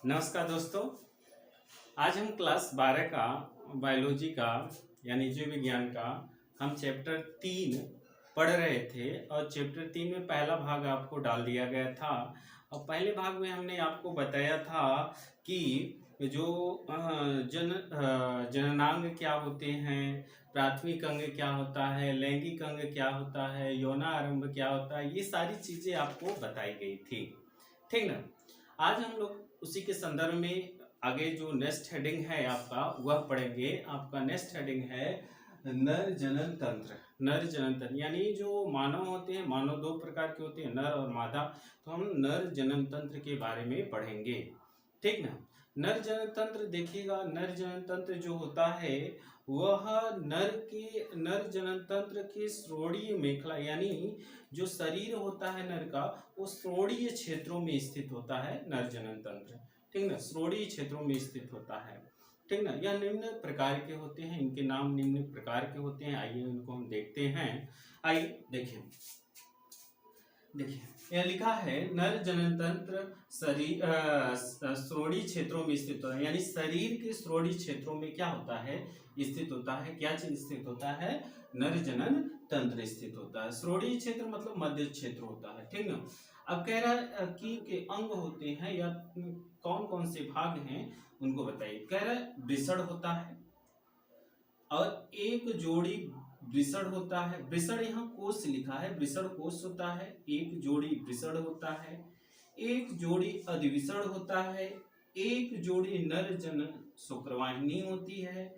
नमस्कार दोस्तों। आज हम क्लास 12 का बायोलॉजी का यानी जीव विज्ञान का हम चैप्टर 3 पढ़ रहे थे और चैप्टर 3 में पहला भाग आपको डाल दिया गया था। और पहले भाग में हमने आपको बताया था कि जो जननांग क्या होते हैं, प्राथमिक अंग क्या होता है, लैंगिक अंग क्या होता है, यौनारंभ क्या होता है, ये सारी चीज़ें आपको बताई गई थी। ठीक ना। आज हम लोग उसी के संदर्भ में आगे जो नेक्स्ट हेडिंग है आपका वह पढ़ेंगे। आपका नेक्स्ट हेडिंग है नर जनन तंत्र। नर जनन तंत्र यानी जो मानव होते हैं, मानव दो प्रकार के होते हैं, नर और मादा। तो हम नर जनन तंत्र के बारे में पढ़ेंगे। ठीक ना। नर जनन तंत्र देखिएगा, नर जनन तंत्र जो होता है वह नर जनन तंत्र के श्रोणीय मेखला यानी जो शरीर होता है नर का, वो श्रोणीय क्षेत्रों में स्थित होता है नर जनन तंत्र। ठीक ना, श्रोणीय क्षेत्रों में स्थित होता है। ठीक ना। यह निम्न प्रकार के होते हैं, इनके नाम निम्न प्रकार के होते हैं। आइए इनको हम देखते हैं। आइए देखिए यह लिखा है नर जनन तंत्र शरीर श्रोणीय क्षेत्रों में स्थित होता है, यानी शरीर के श्रोणीय क्षेत्रों में क्या होता है, स्थित होता है। क्या चीज स्थित होता है? नर जनन तंत्र स्थित होता है। श्रोणीय क्षेत्र मतलब मध्य क्षेत्र होता है। ठीक ना। अब कह रहा है कि के अंग होते हैं या कौन कौन से भाग हैं उनको बताइए। कह रहा है वृषण होता है और एक जोड़ी वृषण होता है। वृषण यहाँ कोष लिखा है, वृषण कोष होता है। एक जोड़ी वृषण होता है, एक जोड़ी अधिवृषण होता है, एक जोड़ी नर जनन शुक्रवाहिनी होती है,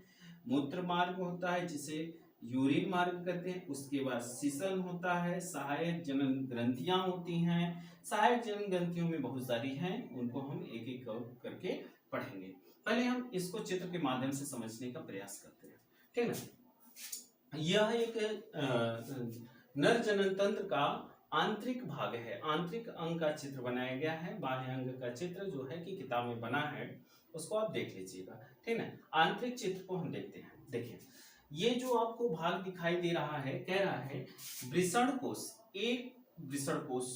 मूत्र मार्ग होता है जिसे यूरिन मार्ग कहते हैं। उसके बाद सिसन होता है, सहायक जनन ग्रंथियां होती हैं। सहायक जनन ग्रंथियों में बहुत सारी हैं, उनको हम एक एक करके पढ़ेंगे। पहले हम इसको चित्र के माध्यम से समझने का प्रयास करते हैं। ठीक ना। यह एक नर जनन तंत्र का आंतरिक भाग है। आंतरिक अंग का चित्र बनाया गया है। बाह्य अंग का चित्र जो है कि किताब में बना है उसको आप देख लीजिएगा। ठीक है। आंतरिक चित्र को हम देखते हैं। देखिए ये जो आपको भाग दिखाई दे रहा है, कह रहा है वृषण कोष। एक वृषण कोष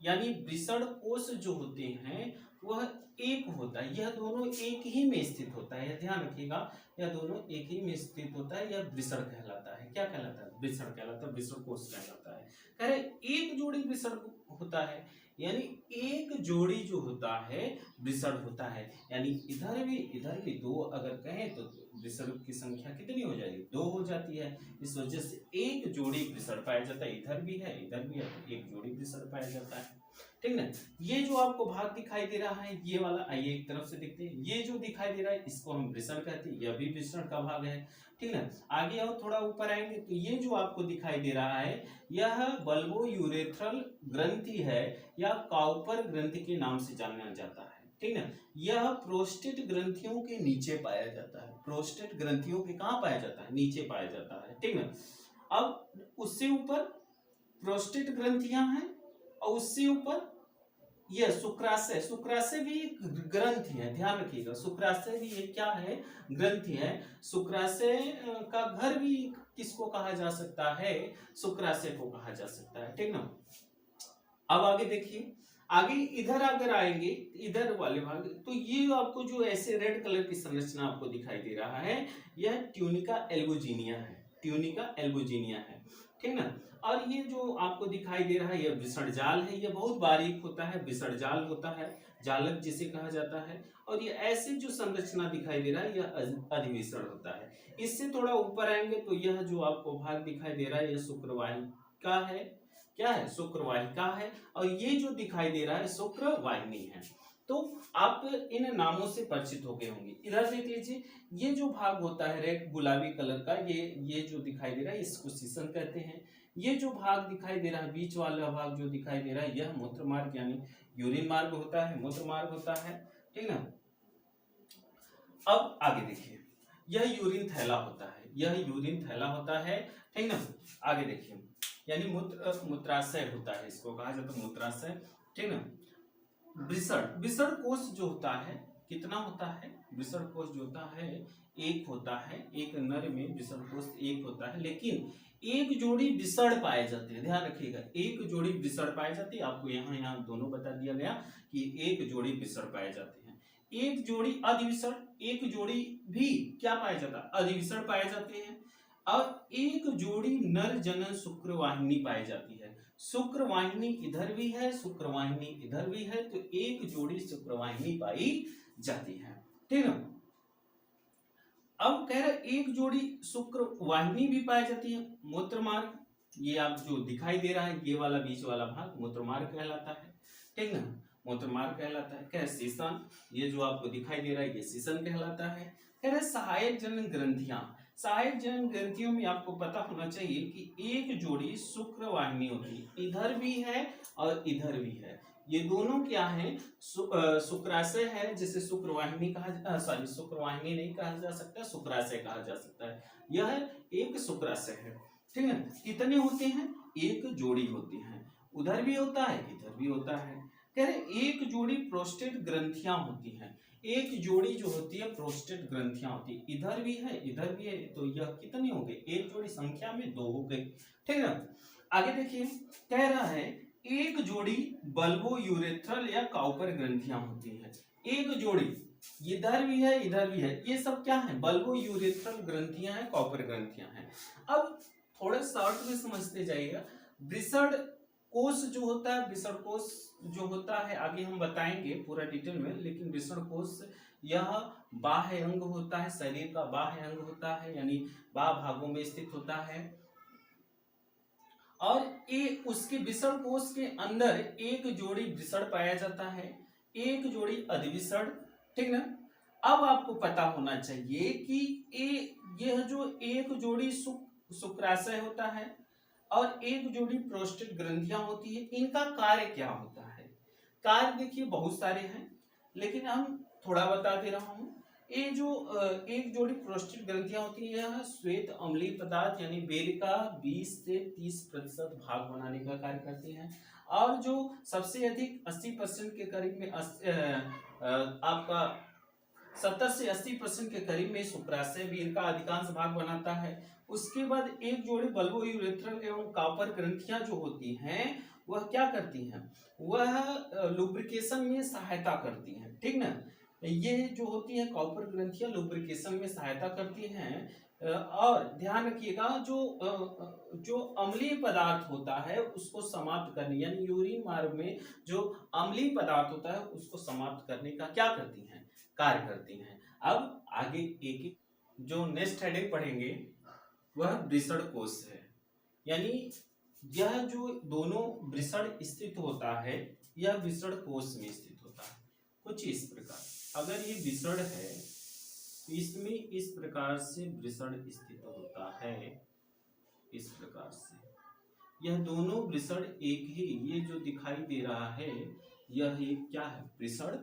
यानी वृषण कोष जो होते हैं वह एक होता है। यह दोनों एक ही में स्थित होता है, ध्यान रखिएगा। यह दोनों एक ही में स्थित होता है। यह वृषण कहलाता है। क्या कहलाता है? वृषण कहलाता है, वृषण कोष कहलाता है। कह रहे एक जोड़ी वृषण होता है, यानी एक जोड़ी जो होता है वृषण होता है। यानी इधर भी दो अगर कहें तो वृषण की संख्या कितनी हो जाएगी? 2 हो जाती है। इस वजह से एक जोड़ी वृषण पाया जाता है। इधर भी है, इधर भी है, तो एक जोड़ी वृषण पाया जाता है। ठीक ना। ये जो आपको भाग दिखाई दे रहा है ये वाला, आइए एक तरफ से देखते हैं। ये जो दिखाई दे रहा है इसको हम वृषण कहते हैं, यह भी वृषण का भाग है। ठीक ना। आगे और थोड़ा ऊपर आएंगे तो ये जो आपको दिखाई दे रहा है यह बल्बो यूरेथ्रल ग्रंथि है या काउपर ग्रंथि के नाम से जाना जाता है। ठीक ना। यह प्रोस्टेट ग्रंथियों के नीचे पाया जाता है। प्रोस्टेट ग्रंथियों के कहाँ पाया जाता है? नीचे पाया जाता है। ठीक ना। अब उससे ऊपर प्रोस्टेट ग्रंथियां हैं और उससे ऊपर यह शुक्राशय। शुक्राशय भी एक ग्रंथि है, ध्यान रखिएगा। शुक्राशय भी एक क्या है? ग्रंथि है। शुक्राशय का घर भी किसको कहा जा सकता है? शुक्राशय को कहा जा सकता है। ठीक ना। अब आगे देखिए, आगे इधर अगर आएंगे इधर वाले भाग, तो ये आपको जो ऐसे रेड कलर की संरचना आपको दिखाई दे रहा है यह ट्यूनिका एल्बुजिनिया है। ट्यूनिका एल्बुजिनिया है। ठीक ना। और ये जो आपको दिखाई दे रहा है यह विसर्ण जाल है। यह बहुत बारीक होता है, विसर्ण जाल होता है, जालक जिसे कहा जाता है। और ये ऐसे जो संरचना दिखाई दे रहा है यह अधिविसरण होता है। इससे थोड़ा ऊपर आएंगे तो यह जो आपको भाग दिखाई दे रहा है यह शुक्रवाहिका है। क्या है? शुक्रवाहिका है। और ये जो दिखाई दे रहा है शुक्रवाहिनी है। तो आप इन नामों से परिचित हो गए होंगे। इधर देख लीजिए, ये जो भाग होता है रेड गुलाबी कलर का, ये जो दिखाई दे रहा है इसको सिसन कहते हैं। ये जो भाग दिखाई दे रहा है बीच वाला भाग जो दिखाई दे रहा है यह मूत्र मार्ग यानी यूरिन मार्ग होता है, मूत्र मार्ग होता है। ठीक ना। अब आगे देखिए, यह यूरिन थैला होता है, यह यूरिन थैला होता है। ठीक ना। आगे देखिए, यानी मूत्राशय होता है, इसको कहा जाता है मूत्राशय। ठीक ना। वृषण कोष जो होता है कितना होता है? वृषण कोष जो होता है एक होता है। एक नर में वृषण कोष एक होता है, लेकिन एक जोड़ी वृषण पाए जाते हैं। ध्यान रखिएगा, एक जोड़ी वृषण पाए जाते हैं। आपको यहाँ दोनों बता दिया गया कि एक जोड़ी वृषण पाए जाते हैं। एक जोड़ी अधिविषण, एक जोड़ी भी क्या पाया जाता है, अधिविषण पाए जाते हैं, और एक जोड़ी नर जनन शुक्रवाहिनी पाई जाती है। शुक्रवाहिनी इधर भी है, शुक्रवाहिनी इधर भी है, तो एक जोड़ी शुक्रवाहिनी पाई जाती है। ठीक है। अब कह रहे एक जोड़ी शुक्रवाहिनी भी पाई जाती है। मूत्रमार्ग, ये आप जो दिखाई दे रहा है ये वाला बीच वाला भाग मूत्रमार्ग कहलाता है। ठीक ना, मूत्रमार्ग कहलाता है। क्या शीशन, ये जो आपको दिखाई दे रहा है ये शीशन कहलाता है। कह रहे सहायक जनन ग्रंथियां, सहायक जनन ग्रंथियों में आपको पता होना चाहिए कि एक जोड़ी शुक्रवाहिनी होती है, इधर भी है और इधर भी है। ये दोनों क्या है, शुक्राशय है, जिसे शुक्रवाहिनी कहा, सॉरी शुक्रवाहिनी नहीं कहा जा सकता, शुक्राशय कहा जा सकता है। यह एक शुक्राशय है। ठीक है। कितने होते हैं, एक जोड़ी होती है, उधर भी होता है इधर भी होता है। कह रहे एक जोड़ी प्रोस्टेट ग्रंथियां होती हैं, एक जोड़ी जो होती है प्रोस्टेट ग्रंथियां होती है, इधर भी है इधर भी है, तो यह कितने हो गए, एक जोड़ी संख्या में दो हो गए। ठीक है। आगे देखिए, कह रहा है एक जोड़ी बल्बो यूरेथ्रल या काउपर ग्रंथियां होती हैं। एक जोड़ी इधर भी है इधर भी है, ये सब क्या है, बल्बो यूरेथ्रल ग्रंथियां हैं, काउपर ग्रंथियां हैं। अब थोड़ा शॉर्ट में समझते जाइएगा। वृषण कोष जो होता है, वृषण कोष जो होता है आगे हम बताएंगे पूरा डिटेल में, लेकिन वृषण कोष यह बाह्य अंग होता है, शरीर का बाह्य अंग होता है, यानी बाह्य भागों में स्थित होता है। और ये उसके वृषण कोष के अंदर एक जोड़ी वृषण पाया जाता है, एक जोड़ी अधिवृषण। ठीक ना। अब आपको पता होना चाहिए कि यह जो एक जोड़ी शुक्राशय होता है और एक जोड़ी प्रोस्टेट ग्रंथियां होती है, इनका कार्य क्या होता है। कार्य देखिए बहुत सारे हैं, लेकिन हम थोड़ा बता दे रहा हूं। ये जो एक जोड़ी प्रोस्टेट ग्रंथियां होती है, यह श्वेत अम्लीय पदार्थ यानी बेल का 20 से 30% भाग बनाने का कार्य करती हैं। और जो सबसे अधिक 80% के करीब में आपका 70 से 80% के करीब में शुक्राशय भी इनका अधिकांश भाग बनाता है। उसके बाद एक जोड़ी बल्बो यूरेथ्रल एवं कॉपर ग्रंथियां जो होती हैं वह क्या करती हैं, वह लुब्रिकेशन में सहायता करती हैं। ठीक ना। ये जो होती है कॉपर ग्रंथियां लुब्रिकेशन में सहायता करती हैं। और ध्यान रखिएगा जो अम्लीय पदार्थ होता है उसको समाप्त करने, यानी यूरिन मार्ग में जो अम्लीय पदार्थ होता है उसको समाप्त करने का क्या करती हैं, कार्य करती हैं। अब आगे एक एक जो नेक्स्ट हेडिंग पढ़ेंगे वह वृषण कोष है, यानी यह जो दोनों वृषण स्थित होता है यह वृषण कोष में स्थित होता है। कुछ इस प्रकार अगर ये वृषण है तो इसमें इस प्रकार से वृषण स्थित होता है, इस प्रकार से यह दोनों वृषण एक ही, ये जो दिखाई दे रहा है यह एक क्या है, वृषण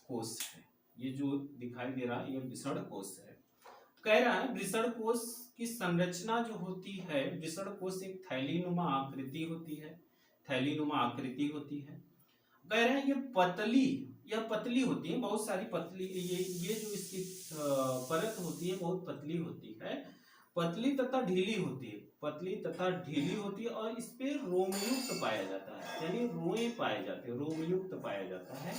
कोष है। ये जो दिखाई दे रहा है यह वृषण कोष है। कह रहा है वृषण कोष की संरचना जो होती है, वृषण कोष एक थैलीनुमा आकृति होती है, थैलीनुमा आकृति होती है। कह रहे हैं यह पतली होती है, बहुत सारी पतली, ये जो इसकी परत होती है बहुत पतली होती है, पतली तथा ढीली होती है, पतली तथा ढीली होती है, और इस पे रोमयुक्त पाया जाता है, यानी रोए पाए जाते हैं, रोमयुक्त पाया जाता है,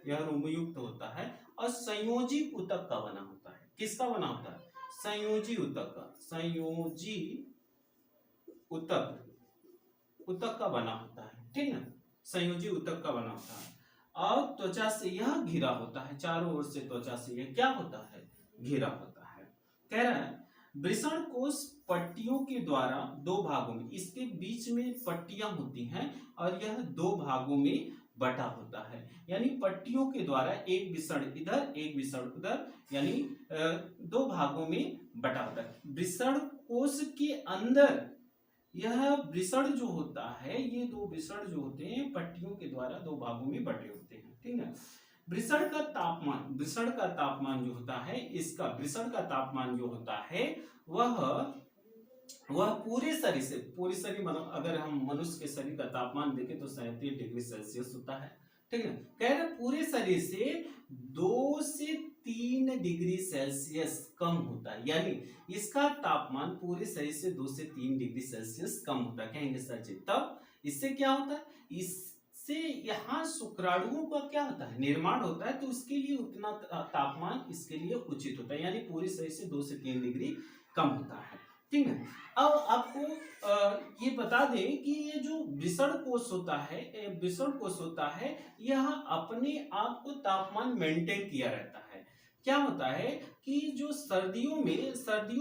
यह रोमयुक्त होता है। और संयोजी ऊतक का बना होता है। किसका बना होता है, संयोजी ऊतक का, संयोजी ऊतक का बना होता है। ठीक है, संयोजी ऊतक का बना होता है। और त्वचा से यह घिरा होता है, चारों ओर से त्वचा से यह क्या होता है, घिरा होता है। कह रहा है वृषण कोष पट्टियों के द्वारा दो भागों में, इसके बीच में पट्टियां होती हैं और यह दो भागों में बटा होता है, यानी पट्टियों के द्वारा एक वृषण इधर एक वृषण उधर, यानी दो भागों में बटा होता है। वृषण कोष के अंदर यह वृषण जो होता है, ये दो वृषण जो होते हैं पट्टियों के द्वारा दो भागों में बटे होते हैं। ठीक है। वृषण का तापमान जो होता है, इसका वृषण का तापमान जो होता है वह पूरे शरीर मतलब अगर हम मनुष्य के शरीर का तापमान देखें तो 37 डिग्री सेल्सियस होता है। ठीक है। कह रहे पूरे शरीर से 2 से 3 डिग्री सेल्सियस कम होता है, यानी इसका तापमान पूरे शरीर से 2 से 3 डिग्री सेल्सियस कम होता है। कहेंगे सर जी, तब इससे क्या होता है, से यहाँ शुक्राणुओं का क्या होता है, निर्माण होता है, तो उसके लिए उतना तापमान इसके लिए उचित होता है, यानी पूरी सही से 2 से 3 डिग्री कम होता है। ठीक है। अब आपको ये बता दें कि ये जो विषण कोश होता है, यह अपने आप को तापमान मेंटेन किया रहता है। क्या होता है कि जो सर्दियों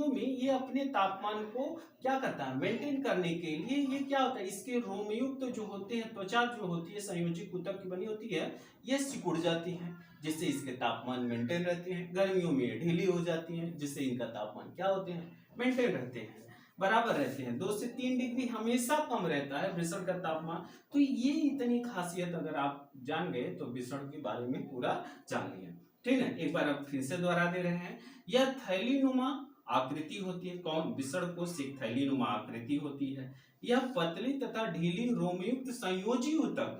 में ये अपने तापमान को क्या करता है, मेंटेन करने के लिए ये क्या होता है, इसके रोमयुक्त जो होते हैं, त्वचा जो होती है संयोजिक ऊतक की बनी होती है, ये सिकुड़ जाती है, जिससे इसके तापमान मेंटेन रहते हैं। गर्मियों में ढीली हो जाती हैं, जिससे इनका तापमान क्या होते हैं, मेंटेन रहते हैं, बराबर रहते हैं। 2 से 3 डिग्री हमेशा कम रहता है वृषण का तापमान। तो ये इतनी खासियत अगर आप जान गए तो वृषण के बारे में पूरा जान लिया। ठीक है, एक बार अब फिर से दोहरा दे रहे हैं। यह थैलीनुमा आकृति होती है। कौन, विषण कोश एक थैलीनुमा आकृति होती है। यह पतली तथा ढीली रोमयुक्त संयोजी ऊतक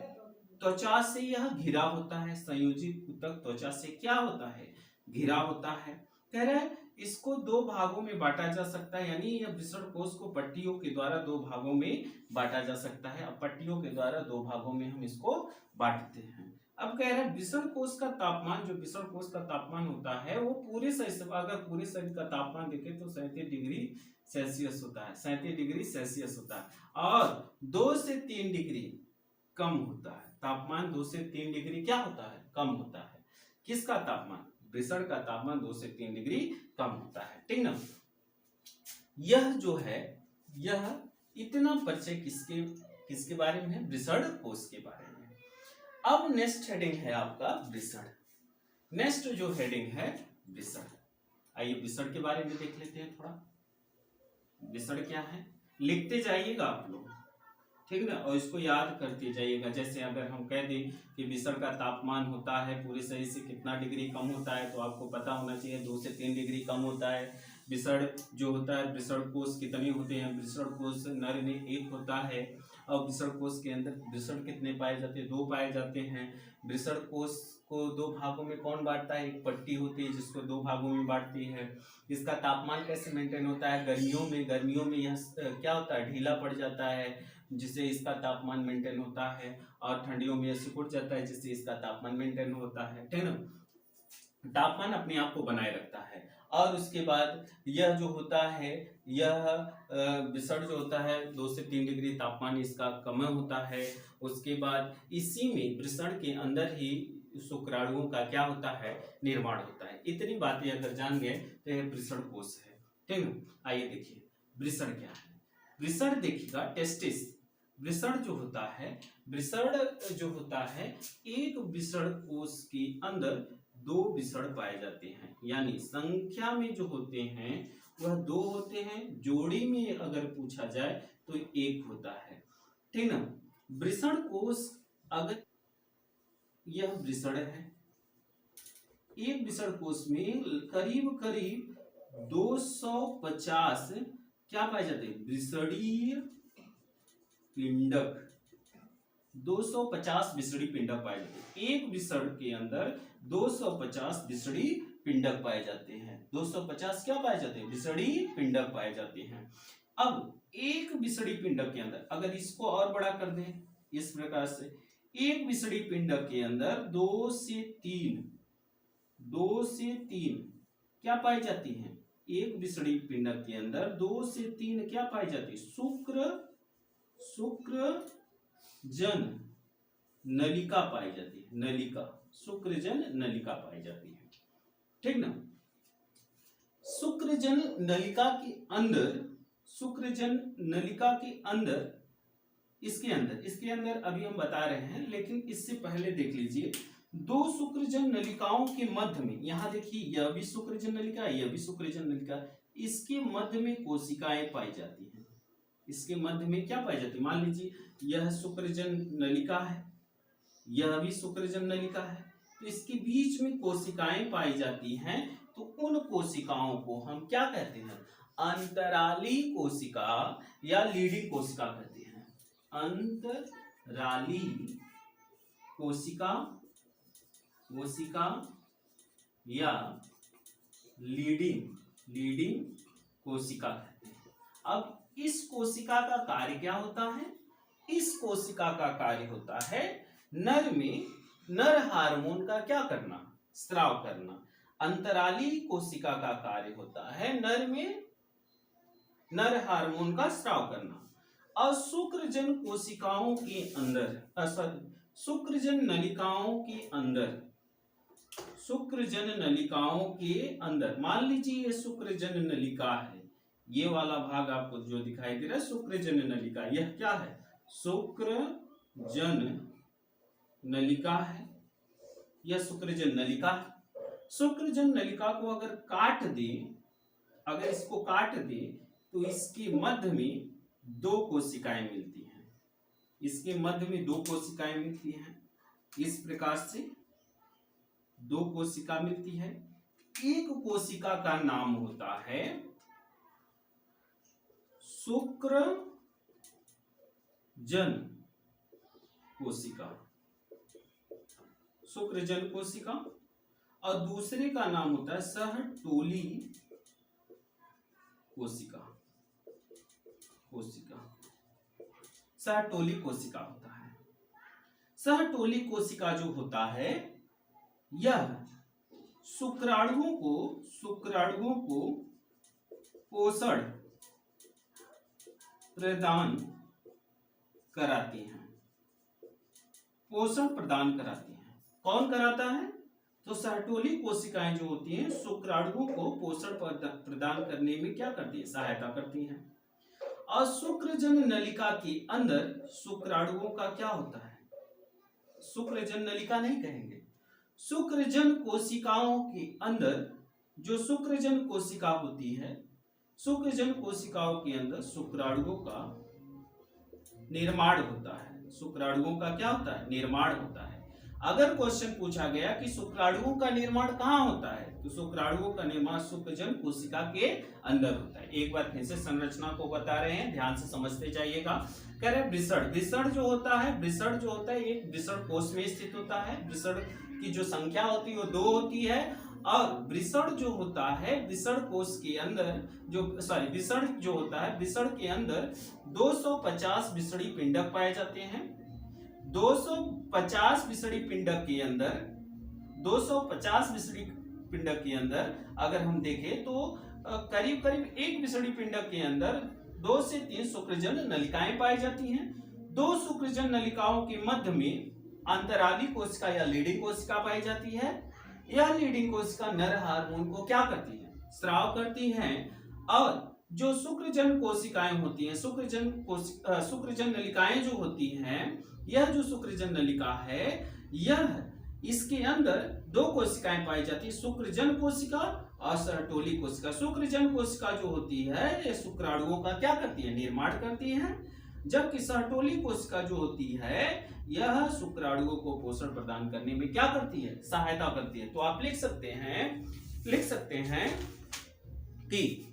त्वचा से यह घिरा होता है। संयोजी ऊतक त्वचा से क्या होता है, घिरा होता है। कह रहे हैं इसको 2 भागों में बांटा जा सकता है, यानी यह वृषण कोश को पट्टियों के द्वारा 2 भागों में बांटा जा सकता है। अब पट्टियों के द्वारा 2 भागों में हम इसको बांटते हैं। अब कह रहे हैं विषण कोश का तापमान, जो विषण कोश का तापमान होता है वो पूरे शरीर, अगर पूरे शरीर का तापमान देखें तो 37 डिग्री सेल्सियस होता है, 37 डिग्री सेल्सियस होता है। और 2 से 3 डिग्री कम होता है तापमान, 2 से 3 डिग्री क्या होता है, कम होता है। किसका तापमान, वृषण का तापमान 2 से 3 डिग्री कम होता है। ठीक ना। यह जो है, यह इतना परिचय किसके बारे में है, वृषण कोश के बारे में। अब नेक्स्ट हेडिंग है आपका वृषण। नेक्स्ट जो हेडिंग है वृषण। आइए वृषण के बारे में देख लेते हैं थोड़ा। वृषण क्या है, लिखते जाइएगा आप लोग, ठीक ना, और इसको याद करते जाइएगा। जैसे अगर हम कह दें कि विषण का तापमान होता है पूरे शरीर से कितना डिग्री कम होता है, तो आपको पता होना चाहिए 2 से 3 डिग्री कम होता है। विषण जो होता है, वृषण कोश कितने होते हैं, वृषण कोश नर में 1 होता है। और वृषण कोश के अंदर वृषण कितने पाए जाते हैं, 2 पाए जाते हैं। वृषण कोश को 2 भागों में कौन बांटता है, एक पट्टी होती है जिसको 2 भागों में बांटती है। इसका तापमान कैसे मेंटेन होता है, गर्मियों में यह क्या होता है, ढीला पड़ जाता है, जिससे इसका तापमान मेंटेन होता है। और ठंडियों में यह सिकुड़ जाता है, जिससे इसका तापमान मेंटेन होता है। ठीक ना, तापमान अपने आप को बनाए रखता है। और उसके बाद यह जो होता है, यह विषण जो होता है 2 से 3 डिग्री तापमान इसका कम होता है। उसके बाद इसी में वृषण के अंदर ही शुक्राणुओं का क्या होता है, निर्माण होता है। इतनी बातें अगर जान गए तो यह वृषण कोश है। ठीक है। आइए देखिए वृषण क्या है। वृषण देखिएगा, टेस्टिस। वृषण जो होता है, एक वृषण कोश के अंदर 2 वृषण पाए जाते हैं, यानी संख्या में जो होते हैं वह 2 होते हैं, जोड़ी में अगर पूछा जाए तो 1 होता है। ठीक ना। वृषण कोश, अगर यह वृषण है, एक वृषण कोश में करीब 250 क्या पाए जाते हैं, वृषणीय पिंडक। 250 विषणी पिंडक पाए जाते हैं। एक विषण के अंदर 250 विषणी पिंडक पाए जाते हैं। 250 क्या पाए जाते हैं, विषणी पिंडक पाए जाते हैं। अब एक विषणी पिंडक के अंदर अगर इसको और बड़ा कर दें इस प्रकार से, एक विषणी पिंडक के अंदर 2 से 3 क्या पाई जाती हैं, एक विषणी पिंडक के अंदर 2 से 3 क्या पाई जाती है, शुक्रजन नलिका पाई जाती है। नलिका, शुक्रजन नलिका पाई जाती है। ठीक ना। शुक्रजन नलिका के अंदर इसके अंदर अभी हम बता रहे हैं, लेकिन इससे पहले देख लीजिए 2 शुक्रजन नलिकाओं के मध्य में, यहां देखिए यह भी शुक्रजन नलिका, यह भी शुक्रजन नलिका, इसके मध्य में कोशिकाएं पाई जाती हैं। इसके मध्य में क्या पाई जाती है, मान लीजिए यह शुक्रजन नलिका है, यह भी शुक्रजन नलिका है, तो इसके बीच में कोशिकाएं पाई जाती हैं। तो उन कोशिकाओं को हम क्या कहते हैं, अंतराली कोशिका या लीडिंग कोशिका कहते हैं। अंतराली कोशिका या लीडिंग कोशिका कहते हैं। अब इस कोशिका का कार्य क्या होता है, इस कोशिका का कार्य होता है नर हार्मोन का क्या करना, स्राव करना। अंतराली कोशिका का कार्य होता है नर में नर हार्मोन का स्राव करना। और शुक्रजन कोशिकाओं के अंदर शुक्रजन नलिकाओं के अंदर मान लीजिए ये शुक्रजन नलिका है, ये वाला भाग आपको जो दिखाई दे रहा है शुक्रजन नलिका, यह क्या है, शुक्रजन नलिका है, यह शुक्रजन नलिका है। शुक्रजन नलिका को अगर इसको काट दे तो इसके मध्य में दो कोशिकाएं मिलती हैं, इसके मध्य में दो कोशिकाएं मिलती हैं। इस प्रकार से दो कोशिका मिलती है। एक कोशिका का नाम होता है शुक्रजन कोशिका, शुक्रजन कोशिका, और दूसरे का नाम होता है सहटोली कोशिका, सहटोली कोशिका होता है। सहटोली कोशिका जो होता है यह शुक्राणुओं को पोषण प्रदान कराती हैं, पोषण प्रदान कराती हैं। कौन कराता है, तो सहटोली कोशिकाएं जो होती हैं शुक्राणुओं को पोषण प्रदान करने में क्या करती है, सहायता करती हैं। और शुक्रजन नलिका के अंदर शुक्राणुओं का क्या होता है, शुक्रजन नलिका नहीं कहेंगे, शुक्रजन कोशिकाओं के अंदर जो शुक्रजन कोशिका होती है, शुक्रजन कोशिकाओं के अंदर शुक्राणुओं का निर्माण होता है। शुक्राणुओं का क्या होता है, निर्माण होता है। अगर क्वेश्चन पूछा गया कि शुक्राणुओं का निर्माण कहाँ होता है, तो शुक्राणुओं का निर्माण शुक्रजन कोशिका के अंदर होता है। एक बार फिर से संरचना को बता रहे हैं, ध्यान से समझते जाइएगा। कह रहे वृषण जो होता है एक वृषण कोश में स्थित होता है। वृषण की जो संख्या होती है वो 2 होती है। और वृषण जो होता है वृषण कोश के अंदर वृषण के अंदर 250 विषणी पिंडक पाए जाते हैं। 250 विषणी पिंडक के अंदर अगर हम देखें तो करीब एक विषणी पिंडक के अंदर 2 से 3 शुक्रजन नलिकाएं पाई जाती हैं। 2 शुक्रजन नलिकाओं के मध्य में अंतराली कोशिका या लीडिंग कोशिका पाई जाती है। यह लीडिंग कोशिका नर हार्मोन को क्या करती है, स्राव करती हैं। और जो शुक्रजन कोशिकाएं होती हैं, शुक्रजन नलिकाएं जो होती हैं, यह जो शुक्रजन नलिका है यह इसके अंदर 2 कोशिकाएं पाई जाती है, शुक्रजन कोशिका और सहटोली कोशिका। शुक्रजन कोशिका जो होती है ये शुक्राणुओं का क्या करती है, निर्माण करती है, जबकि सहटोली कोशिका जो होती है यह शुक्राणुओं को पोषण प्रदान करने में क्या करती है, सहायता करती है। तो आप लिख सकते हैं कि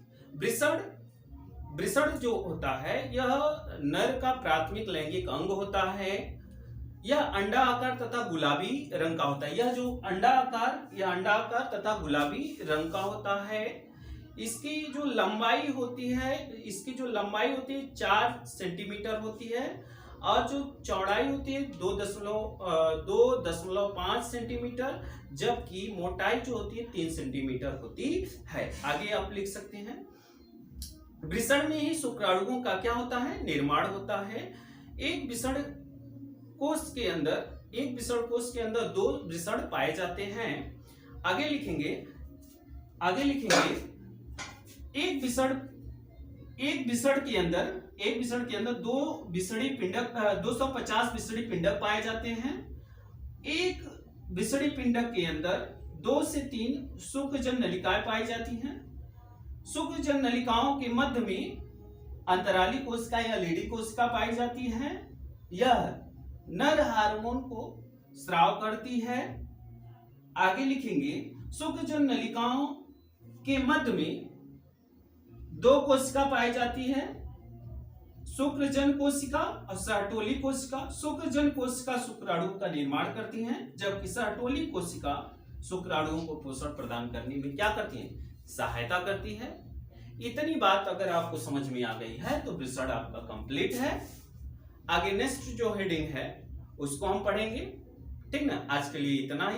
वृषण जो होता है यह नर का प्राथमिक लैंगिक अंग होता है। यह अंडाकार तथा गुलाबी रंग का होता है। यह जो अंडाकार तथा गुलाबी रंग का होता है। इसकी जो लंबाई होती है 4 सेंटीमीटर होती है और जो चौड़ाई होती है 2.5 सेंटीमीटर, जबकि मोटाई जो होती है 3 सेंटीमीटर होती है। आगे आप लिख सकते हैं वृषण में ही शुक्राणुओं का क्या होता है, निर्माण होता है। एक वृषण कोश के अंदर 2 वृषण पाए जाते हैं। आगे लिखेंगे एक विषण के अंदर 250 विषणी पिंडक पाए जाते हैं। एक विषणी पिंडक के अंदर 2 से 3 शुक्रजन नलिकाएं पाई जाती हैं। शुक्रजन नलिकाओं के मध्य में अंतराली कोशिका या लीडिंग कोशिका पाई जाती है। यह नर हार्मोन को स्राव करती है। आगे लिखेंगे शुक्रजन नलिकाओं के मध्य में 2 कोशिका पाई जाती है, शुक्रजन कोशिका और सहटोली कोशिका। शुक्रजन कोशिका शुक्राणुओं का निर्माण करती हैं, जबकि सहटोली कोशिका शुक्राणुओं को पोषण प्रदान करने में क्या करती है, सहायता करती है। इतनी बात अगर आपको समझ में आ गई है तो वृषण आपका कंप्लीट है। आगे नेक्स्ट जो हेडिंग है उसको हम पढ़ेंगे। ठीक ना, आज के लिए इतना ही।